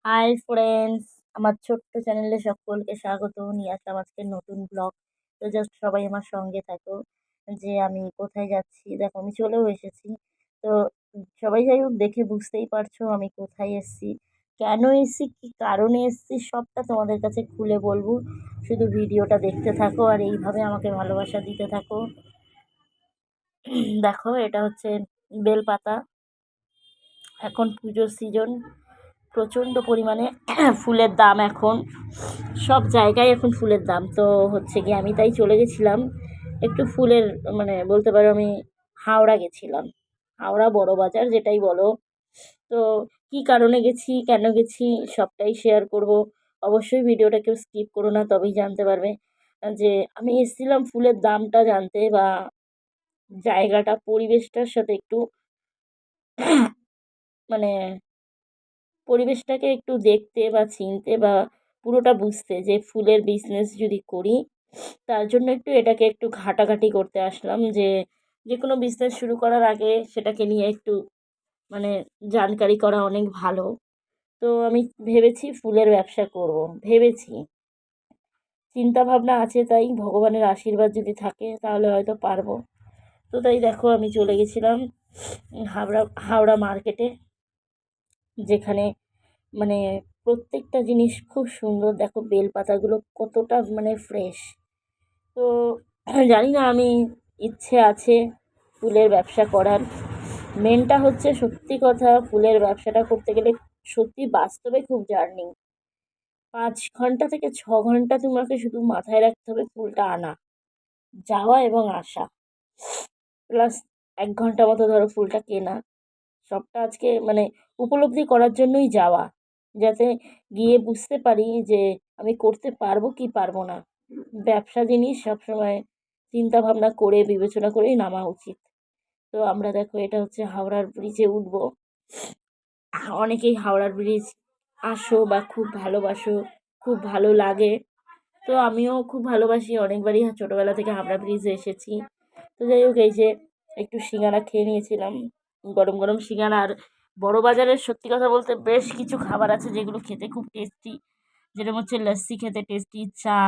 Hi friends, আমার ছোট্ট চ্যানেলে সকলকে স্বাগত। নিয়ে আসলাম আজকে নতুন ব্লগ। তো জাস্ট সবাই আমার সঙ্গে থাকো। যে আমি কোথায় যাচ্ছি, দেখো আমি চলেও এসেছি। তো সবাই যাই হোক, দেখে বুঝতেই পারছো আমি কোথায় এসেছি, কেন এসেছি, কি কারণে এসেছি, সবটা তোমাদের কাছে খুলে বলবো। শুধু ভিডিওটা দেখতে থাকো আর এইভাবে আমাকে ভালোবাসা দিতে থাকো। দেখো, এটা হচ্ছে বেলপাতা। এখন পুজোর সিজন, প্রচণ্ড পরিমাণে ফুলের দাম এখন, সব জায়গায় এখন ফুলের দাম। তো হচ্ছে গিয়ে আমি তাই চলে গেছিলাম একটু ফুলের, মানে বলতে পারো আমি হাওড়া গেছিলাম, হাওড়া বড় বাজার যেটাই বলো। তো কি কারণে গেছি, কেন গেছি, সবটাই শেয়ার করব। অবশ্যই ভিডিওটা কেউ স্কিপ করো না, তবেই জানতে পারবে যে আমি এসেছিলাম ফুলের দামটা জানতে, বা জায়গাটা পরিবেশটার সাথে একটু মানে পরিবেশটাকে একটু দেখতে বা চিনতে বা পুরোটা বুঝতে, যে ফুলের বিজনেস যদি করি তার জন্য একটু এটাকে একটু ঘাটাঘাটি করতে আসলাম। যে যে কোনো বিজনেস শুরু করার আগে সেটাকে নিয়ে একটু মানে জানকারি করা অনেক ভালো। তো আমি ভেবেছি ফুলের ব্যবসা করব, ভেবেছি, চিন্তা ভাবনা আছে, তাই ভগবানের আশীর্বাদ যদি থাকে তাহলে হয়তো পারবো। তো তাই দেখো আমি চলে গেছিলাম হাওড়া হাওড়া মার্কেটে, যেখানে মানে প্রত্যেকটা জিনিস খুব সুন্দর। দেখো বেলপাতাগুলো কতটা মানে ফ্রেশ। তো জানি না, আমি ইচ্ছে আছে ফুলের ব্যবসা করার। মেনটা হচ্ছে সত্যি কথা, ফুলের ব্যবসাটা করতে গেলে সত্যি বাস্তবে খুব জার্নি। 5 ঘন্টা থেকে 6 ঘন্টা তোমাকে শুধু মাথায় রাখতে হবে ফুলটা আনা, যাওয়া এবং আসা, প্লাস 1 ঘন্টা মতো ধরো ফুলটা কেনা। সবটা আজকে মানে উপলব্ধি করার জন্যই যাওয়া, যাতে গিয়ে বুঝতে পারি যে আমি করতে পারবো কি পারবো না। ব্যবসা জিনিস সবসময় চিন্তা ভাবনা করে বিবেচনা করেই নামা উচিত। তো আমরা দেখো, এটা হচ্ছে হাওড়ার ব্রিজে উঠবো। অনেকেই হাওড়ার ব্রিজ আসো বা খুব ভালোবাসো, খুব ভালো লাগে। তো আমিও খুব ভালোবাসি, অনেকবারই ছোটোবেলা থেকে হাওড়া ব্রিজে এসেছি। তো যাই হোক, এই যে একটু সিঙ্গারা খেয়ে নিয়েছিলাম, গরম গরম সিঙ্গারা। আর বড় বাজারের সত্যি কথা বলতে বেশ কিছু খাবার আছে যেগুলো খেতে খুব টেস্টি, যেরকম হচ্ছে লস্যি খেতে টেস্টি, চা,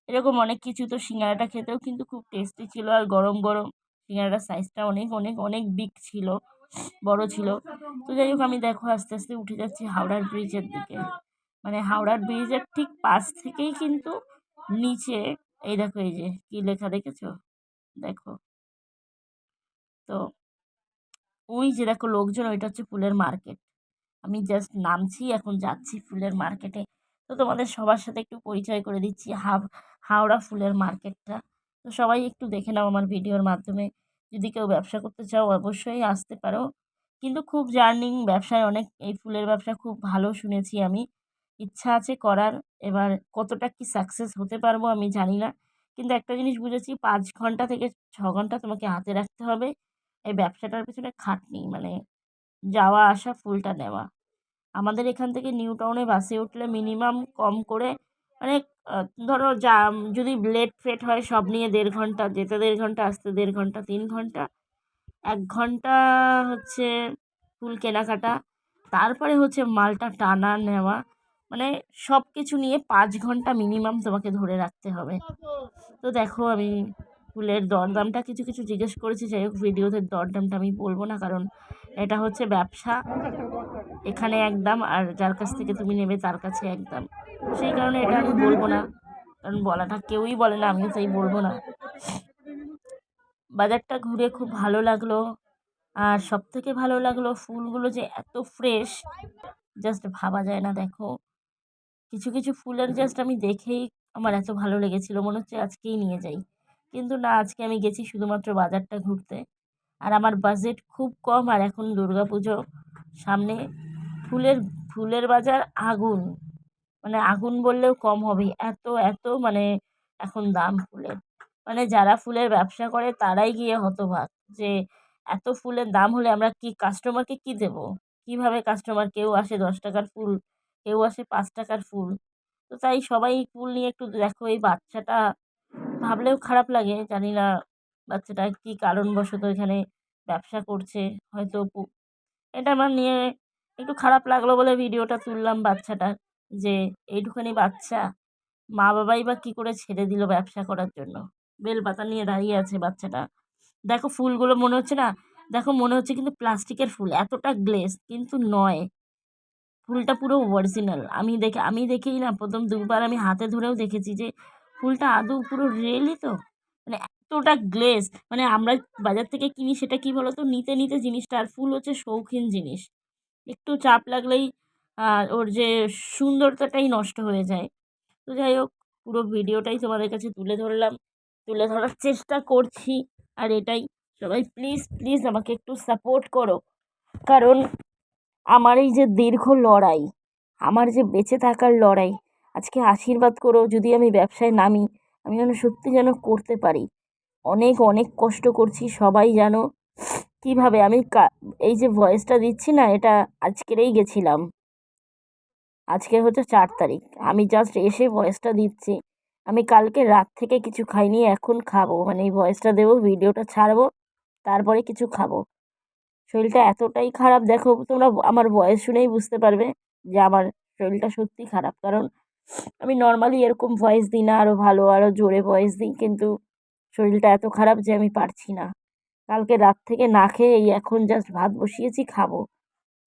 এরকম অনেক কিছু। তো সিঙ্গারাটা খেতেও কিন্তু খুব টেস্টি ছিল, আর গরম গরম সিঙ্গারাটার সাইজটা অনেক অনেক অনেক বিগ ছিল, বড় ছিল। তো যাই হোক, আমি দেখো আস্তে আস্তে উঠে যাচ্ছি হাওড়ার ব্রিজের দিকে। মানে হাওড়ার ব্রিজের ঠিক পাশ থেকেই কিন্তু নিচে, এই দেখো এই যে কি লেখা দেখেছো, দেখো। তো ওই যে দেখো লোকজন, ওইটা হচ্ছে ফুলের মার্কেট। আমি জাস্ট নামছি, এখন যাচ্ছি ফুলের মার্কেটে। তো তোমাদের সবার সাথে একটু পরিচয় করে দিচ্ছি হাওড়া ফুলের মার্কেটটা। তো সবাই একটু দেখে নাও আমার ভিডিওর মাধ্যমে। যদি কেউ ব্যবসা করতে চাও অবশ্যই আসতে পারো, কিন্তু খুব জার্নিং ব্যবসায় অনেক, এই ফুলের ব্যবসা খুব ভালো শুনেছি আমি, ইচ্ছা আছে করার। এবার কতটা কি সাকসেস হতে পারবো আমি জানি না, কিন্তু একটা জিনিস বুঝেছি, 5 ঘন্টা থেকে 6 ঘন্টা তোমাকে হাতে রাখতে হবে এই ব্যবসাটার পিছনে খাটনি, মানে যাওয়া আসা ফুলটা নেওয়া। আমাদের এখান থেকে নিউ টাউনে বাসে উঠলে মিনিমাম কম করে মানে ধরো যা, যদি লেট ফেট হয় সব নিয়ে 1.5 ঘন্টা, যেতে 1.5 ঘন্টা, আসতে 1.5 ঘন্টা, 3 ঘন্টা। 1 ঘন্টা হচ্ছে ফুল কেনাকাটা, তারপরে হচ্ছে মালটা টানা নেওয়া, মানে সব কিছু নিয়ে 5 ঘন্টা মিনিমাম তোমাকে ধরে রাখতে হবে। তো দেখো, আমি ফুলের দরদামটা কিছু কিছু জিজ্ঞেস করেছি, যাই হোক ভিডিওতে দরদামটা আমি বলবো না, কারণ এটা হচ্ছে ব্যবসা, এখানে একদম আর যার কাছ থেকে তুমি নেবে তার কাছে একদম। সেই কারণে এটা আমি বলবো না, কারণ বলাটা কেউই বলে না, আমিও তাই বলবো না। বাজারটা ঘুরে খুব ভালো লাগলো, আর সবথেকে ভালো লাগলো ফুলগুলো যে এত ফ্রেশ, জাস্ট ভাবা যায় না। দেখো কিছু কিছু ফুলের জাস্ট আমি দেখেই আমার এত ভালো লেগেছিল, মনে হচ্ছে আজকেই নিয়ে যাই। কিন্তু না, আজকে আমি গেছি শুধুমাত্র বাজারটা ঘুরতে, আর আমার বাজেট খুব কম। আর এখন দুর্গাপুজো সামনে, ফুলের ফুলের বাজার আগুন, মানে আগুন বললেও কম হবে, এত এত মানে এখন দাম ফুলের। মানে যারা ফুলের ব্যবসা করে তারাই গিয়ে হতবাক, যে এত ফুলের দাম হলে আমরা কি কাস্টমারকে কি দেবো, কিভাবে কাস্টমার, কেউ আসে 10 টাকার ফুল, কেউ আসে 5 টাকার ফুল। তো তাই সবাই ফুল নিয়ে একটু দেখো, এই বাচ্চাটা ভাবলেও খারাপ লাগে, জানি না বাচ্চাটা কি কারণবশত এখানে ব্যবসা করছে, হয়তো এটা আমার নিয়ে একটু খারাপ লাগলো বলে ভিডিওটা তুললাম বাচ্চাটার, যে এইটুখানি বাচ্চা মা বাবাই বা কী করে ছেড়ে দিল ব্যবসা করার জন্য। বেলপাতা নিয়ে দাঁড়িয়ে আছে বাচ্চাটা। দেখো ফুলগুলো মনে হচ্ছে না, দেখো মনে হচ্ছে কিন্তু প্লাস্টিকের ফুল, এতটা গ্লেজ কিন্তু নয়। ফুলটা পুরো অরিজিনাল। আমি দেখেই না ১ম ২ বার আমি হাতে ধরেও দেখেছি যে ফুলটা আদৌ পুরো রিয়েলই তো? মানে এতটা গ্লেজ, মানে আমরা বাজার থেকে কিনি সেটা কি বলো তো, নিতে, নিতে জিনিসটা, আর ফুল হচ্ছে শৌখিন জিনিস। একটু চাপ লাগলেই ওর যে সুন্দরতাটাই নষ্ট হয়ে যায়। তো যাই হোক, পুরো ভিডিওটাই তোমাদের কাছে তুলে ধরলাম। তুলে ধরার চেষ্টা করছি। আর এটাই, সবাই প্লিজ, প্লিজ আমাকে একটু সাপোর্ট করো। কারণ আমার এই যে দীর্ঘ লড়াই, আমার যে বেঁচে থাকার লড়াই, আজকে আশীর্বাদ করো যদি আমি ব্যবসায় নামি, আমি যেন সত্যি যেন করতে পারি। অনেক, অনেক কষ্ট করছি, সবাই জানো। কীভাবে আমি এই যে ভয়েসটা দিচ্ছি না, এটা আজকেরই গেছিলাম। আজকে হচ্ছে ৪ তারিখ। আমি জাস্ট এসে ভয়েসটা দিচ্ছি। আমি কালকে রাত থেকে কিছু খাইনি, এখন খাবো। মানে এই ভয়েসটা দেবো, ভিডিওটা ছাড়বো, তারপরে কিছু খাবো। শরীরটা এতটাই খারাপ, দেখো তোমরা আমার ভয়েস শুনেই বুঝতে পারবে যে আমার শরীরটা সত্যিই খারাপ। কারণ আমি নর্মালি এরকম ভয়েস দিই না, আরও ভালো, আরও জোরে ভয়েস দিই, কিন্তু শরীরটা এত খারাপ যে আমি পারছি না। কালকে রাত থেকে না খেয়ে এই এখন জাস্ট ভাত বসিয়েছি, খাবো।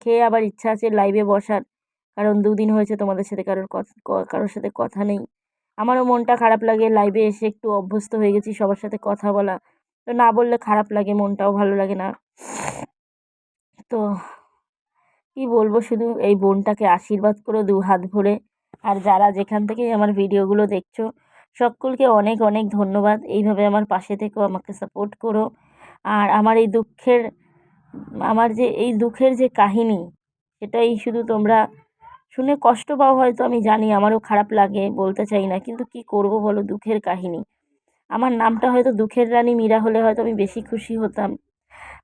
খেয়ে আবার ইচ্ছা আছে লাইভে বসার। কারণ ২ দিন হয়েছে তোমাদের সাথে কারোর সাথে কথা নেই। আমারও মনটা খারাপ লাগে, লাইভে এসে একটু অভ্যস্ত হয়ে গেছি সবার সাথে কথা বলা। তো না বললে খারাপ লাগে, মনটাও ভালো লাগে না। তো কি বলবো, শুধু এই বোনটাকে আশীর্বাদ করো ২ হাত ভরে। আর যারা যেখান থেকেই আমার ভিডিওগুলো দেখছো, সকলকে অনেক, অনেক ধন্যবাদ। এইভাবে আমার পাশে থেকো, আমাকে সাপোর্ট করো। আর আমার যে এই দুঃখের যে কাহিনী, সেটাই শুধু তোমরা শুনে কষ্ট পাও হয়তো, আমি জানি, আমারও খারাপ লাগে, বলতে চাই না। কিন্তু কি করব বলো, দুঃখের কাহিনী। আমার নামটা হয়তো দুঃখের রানী মীরা হলে হয়তো আমি বেশি খুশি হতাম।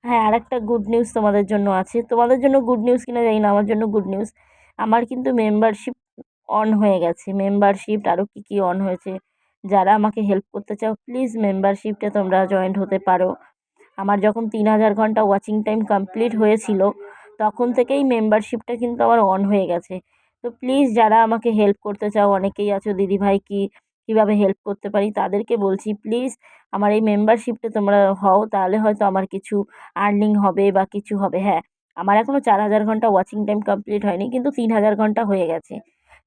হ্যাঁ, আরেকটা গুড নিউজ তোমাদের জন্য আছে। তোমাদের জন্য গুড নিউজ কিনা জানি না, আমার জন্য গুড নিউজ। আমার কিন্তু মেম্বারশিপ অন হয়ে গেছে। মেম্বারশিপ আরও কী, কী অন হয়েছে। যারা আমাকে হেল্প করতে চাও, প্লিজ মেম্বারশিপটা তোমরা জয়েন্ট হতে পারো। আমার যখন ৩,০০০ ঘন্টা ওয়াচিং টাইম কমপ্লিট হয়েছিল, তখন থেকেই মেম্বারশিপটা কিন্তু আমার অন হয়ে গেছে। তো প্লিজ যারা আমাকে হেল্প করতে চাও, অনেকেই আছো, দিদিভাই কীভাবে হেল্প করতে পারি, তাদেরকে বলছি প্লিজ আমার এই মেম্বারশিপটা তোমরা হও, তাহলে হয়তো আমার কিছু আর্নিং হবে বা কিছু হবে। হ্যাঁ, আমার এখনও ৪,০০০ ঘন্টা ওয়াচিং টাইম কমপ্লিট হয়নি, কিন্তু ৩,০০০ ঘন্টা হয়ে গেছে।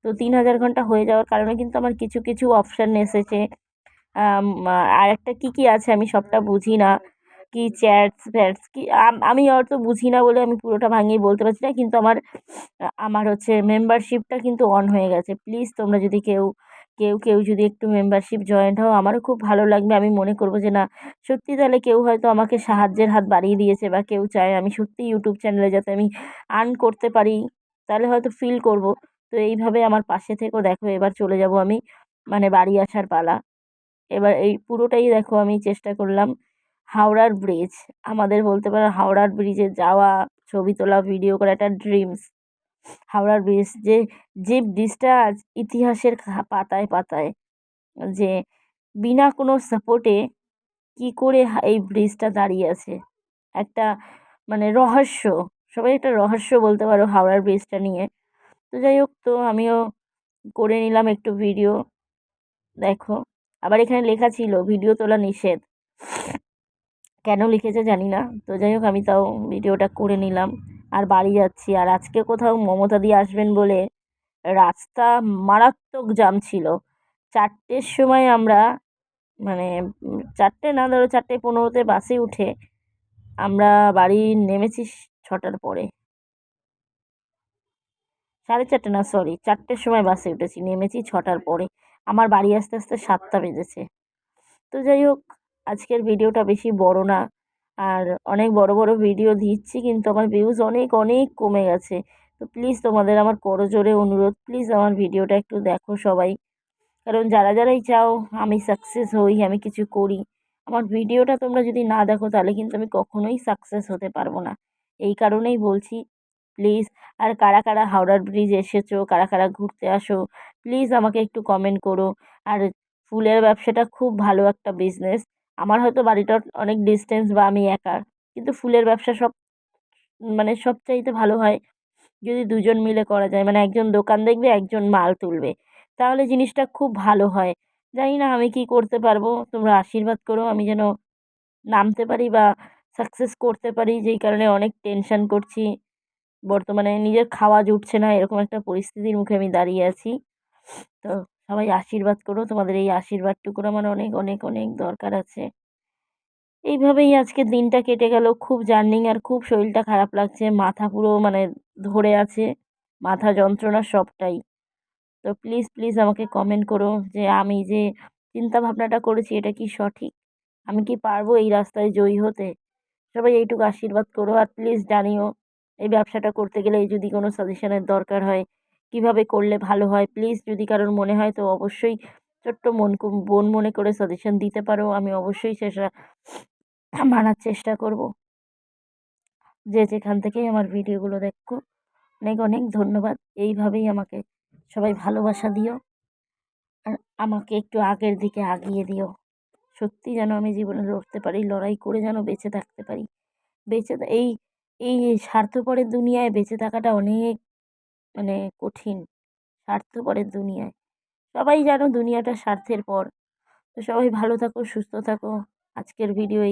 তো ৩,০০০ ঘন্টা হয়ে যাওয়ার কারণে কিন্তু আমার কিছু, কিছু অপশান এসেছে। আম আর একটা কী আছে আমি সবটা বুঝি না। কি চ্যাটস-ফ্যাটস কি, আমি হয়তো বুঝি না বলে আমি পুরোটা ভাঙিয়ে বলতে পারছি না। কিন্তু আমার হচ্ছে মেম্বারশিপটা কিন্তু অন হয়ে গেছে। প্লিজ তোমরা যদি কেউ যদি একটু মেম্বারশিপ জয়েন্ট হও, আমারও খুব ভালো লাগবে। আমি মনে করব যে না, সত্যি তাহলে কেউ হয়তো আমাকে সাহায্যের হাত বাড়িয়ে দিয়েছে, বা কেউ চায় আমি সত্যিই ইউটিউব চ্যানেলে যাতে আমি আর্ন করতে পারি, তাহলে হয়তো ফিল করব। তো এইভাবে আমার পাশে থেকো। দেখো এবার চলে যাব আমি, মানে বাড়ি আসার পালা। এবার এই পুরোটাই দেখো আমি চেষ্টা করলাম। হাওড়ার ব্রিজ, আমাদের বলতে পারো হাওড়ার ব্রিজে যাওয়া, ছবি তোলা, ভিডিও করা একটা ড্রিমস। হাওড়ার ব্রিজ, যে ব্রিজটা আজ ইতিহাসের পাতায়, পাতায়, যে বিনা কোনো সাপোর্টে কী করে এই ব্রিজটা দাঁড়িয়ে আছে। একটা মানে রহস্য, সবাই একটা রহস্য বলতে পারো হাওড়ার ব্রিজটা নিয়ে। তো যাই হোক, তো আমিও করে নিলাম একটু ভিডিও। দেখো, আবার এখানে লেখা ছিল ভিডিও তোলা নিষেধ। কেন লিখেছে জানি না। তো যাই হোক, আমি তাও ভিডিওটা করে নিলাম। আর বাড়ি যাচ্ছি। আর আজকে কোথাও মমতা দি আসবেন বলে রাস্তা মারাত্মক জ্যাম ছিল। ৪টের সময় আমরা, মানে ৪টে না, ধরো ৪:১৫তে বাসে উঠে আমরা বাড়ি নেমেছি ৬টার পরে। ৪:৩০ না, সরি, ৪টের সময় বাসে উঠেছি, নেমেছি 6টার পরে। আমার বাড়ি আসতে, আসতে 7টা বেজেছে। তো যাই হোক, আজকের ভিডিওটা বেশি বড় না। আর অনেক বড়, বড় ভিডিও দিচ্ছি, কিন্তু আমার ভিউজ অনেক, অনেক কমে গেছে। তো প্লিজ তোমাদের আমার করজোড়ে অনুরোধ, প্লিজ আমার ভিডিওটা একটু দেখো সবাই। কারণ যারাই চাও আমি সাকসেস হই, আমি কিছু করি, আমার ভিডিওটা তোমরা যদি না দেখো, তাহলে কিন্তু আমি কখনোই সাকসেস হতে পারবো না। এই কারণেই বলছি, প্লিজ। আর কারা, কারা হাওড়ার ব্রিজ এসেছো, কারা, কারা ঘুরতে আসো, প্লিজ আমাকে একটু কমেন্ট করো। আর ফুলের ব্যবসাটা খুব ভালো একটা বিজনেস। আমার হয়তো বাড়িটা অনেক ডিসটেন্স বা আমি একা, কিন্তু ফুলের ব্যবসা মানে সবচাইতে ভালো হয় যদি দুজন মিলে করা যায়, মানে একজন দোকান দেখবে, একজন মাল তুলবে, তাহলে জিনিসটা খুব ভালো হয়। জানি না আমি কি করতে পারবো, তোমরা আশীর্বাদ করো আমি যেন নামতে পারি বা সাকসেস করতে পারি, যেই কারণে অনেক টেনশন করছি। বর্তমানে নিজের খাওয়া জুটছে না, এরকম একটা পরিস্থিতির মুখে আমি দাঁড়িয়ে আছি। তো সবাই আশীর্বাদ করো, তোমাদের এই আশীর্বাদটুকুর আমার অনেক অনেক অনেক দরকার আছে। এইভাবেই আজকের দিনটা কেটে গেল, খুব জার্নিং আর খুব শরীরটা খারাপ লাগছে, মাথা পুরো মানে ধরে আছে, মাথা যন্ত্রণা সবটাই। তো প্লিজ প্লিজ আমাকে কমেন্ট করো যে আমি যে চিন্তা ভাবনাটা করেছি এটা কি সঠিক, আমি কি পারবো এই রাস্তায় জয়ী হতে। সবাই এইটুকু আশীর্বাদ করো, আর প্লিজ জানিও এই ব্যবসাটা করতে গেলে যদি কোনো সাজেশনের দরকার হয়, কিভাবে করলে ভালো হয়। প্লিজ যদি কারোর মনে হয় তো অবশ্যই ছোট্ট বোন মনে করে সাজেশন দিতে পারো, আমি অবশ্যই সেটা মানার চেষ্টা করব। যে যেখান থেকেই আমার ভিডিওগুলো দেখো, অনেক অনেক ধন্যবাদ। এইভাবেই আমাকে সবাই ভালোবাসা দিও, আর আমাকে একটু আগের দিকে আগিয়ে দিও। সত্যি যেন আমি জীবনে লড়তে পারি, লড়াই করে যেন বেঁচে থাকতে পারি। এই এই স্বার্থপরের দুনিয়ায় বেঁচে থাকাটা অনেক মানে কঠিন। স্বার্থপরের দুনিয়ায় সবাই যেন দুনিয়াটা স্বার্থের পর। তো সবাই ভালো থাকো, সুস্থ থাকো। আজকের ভিডিও